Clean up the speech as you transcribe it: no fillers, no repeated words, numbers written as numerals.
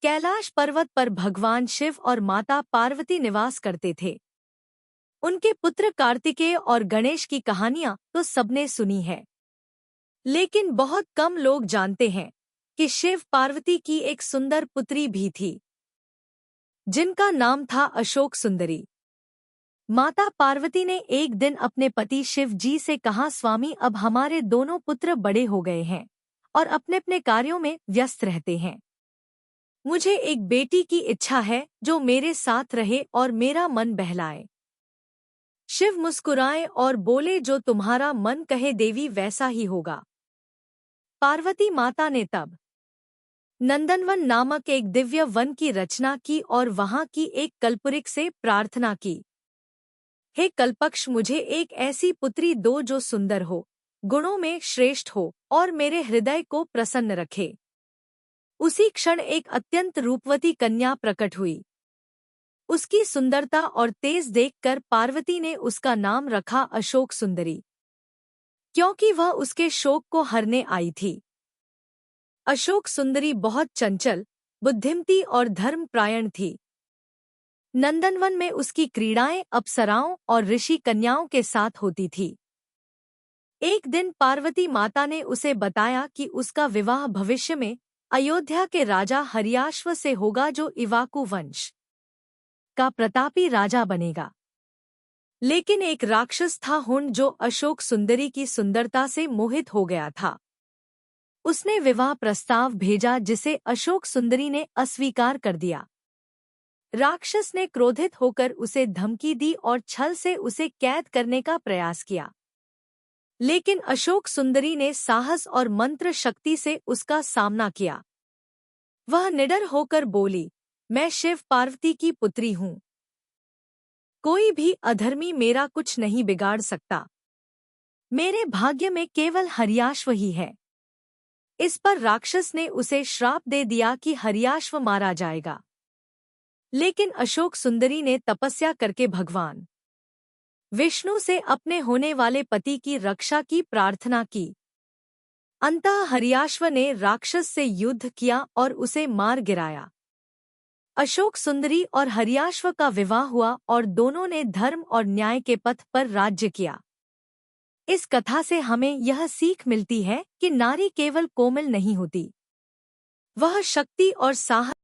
कैलाश पर्वत पर भगवान शिव और माता पार्वती निवास करते थे। उनके पुत्र कार्तिकेय और गणेश की कहानियां तो सबने सुनी है, लेकिन बहुत कम लोग जानते हैं कि शिव पार्वती की एक सुंदर पुत्री भी थी, जिनका नाम था अशोक सुंदरी। माता पार्वती ने एक दिन अपने पति शिव जी से कहा, स्वामी, अब हमारे दोनों पुत्र बड़े हो गए हैं और अपने अपने कार्यों में व्यस्त रहते हैं। मुझे एक बेटी की इच्छा है जो मेरे साथ रहे और मेरा मन बहलाए। शिव मुस्कुराए और बोले, जो तुम्हारा मन कहे देवी वैसा ही होगा। पार्वती माता ने तब नंदनवन नामक एक दिव्य वन की रचना की और वहां की एक कल्पवृक्ष से प्रार्थना की, हे कल्पक्ष, मुझे एक ऐसी पुत्री दो जो सुंदर हो, गुणों में श्रेष्ठ हो और मेरे हृदय को प्रसन्न रखे। उसी क्षण एक अत्यंत रूपवती कन्या प्रकट हुई। उसकी सुंदरता और तेज देखकर पार्वती ने उसका नाम रखा अशोक सुंदरी, क्योंकि वह उसके शोक को हरने आई थी। अशोक सुंदरी बहुत चंचल, बुद्धिमती और धर्मपरायण थी। नंदनवन में उसकी क्रीड़ाएं अप्सराओं और ऋषि कन्याओं के साथ होती थी। एक दिन पार्वती माता ने उसे बताया कि उसका विवाह भविष्य में अयोध्या के राजा हरियाश्व से होगा, जो इवाकू वंश का प्रतापी राजा बनेगा। लेकिन एक राक्षस था हुण, जो अशोक सुंदरी की सुंदरता से मोहित हो गया था। उसने विवाह प्रस्ताव भेजा, जिसे अशोक सुंदरी ने अस्वीकार कर दिया। राक्षस ने क्रोधित होकर उसे धमकी दी और छल से उसे कैद करने का प्रयास किया। लेकिन अशोक सुंदरी ने साहस और मंत्र शक्ति से उसका सामना किया। वह निडर होकर बोली, मैं शिव पार्वती की पुत्री हूँ। कोई भी अधर्मी मेरा कुछ नहीं बिगाड़ सकता। मेरे भाग्य में केवल हरियाश्व ही है। इस पर राक्षस ने उसे श्राप दे दिया कि हरियाश्व मारा जाएगा। लेकिन अशोक सुंदरी ने तपस्या करके भगवान विष्णु से अपने होने वाले पति की रक्षा की प्रार्थना की। अंततः हरियाश्व ने राक्षस से युद्ध किया और उसे मार गिराया। अशोक सुंदरी और हरियाश्व का विवाह हुआ और दोनों ने धर्म और न्याय के पथ पर राज्य किया। इस कथा से हमें यह सीख मिलती है कि नारी केवल कोमल नहीं होती, वह शक्ति और साहस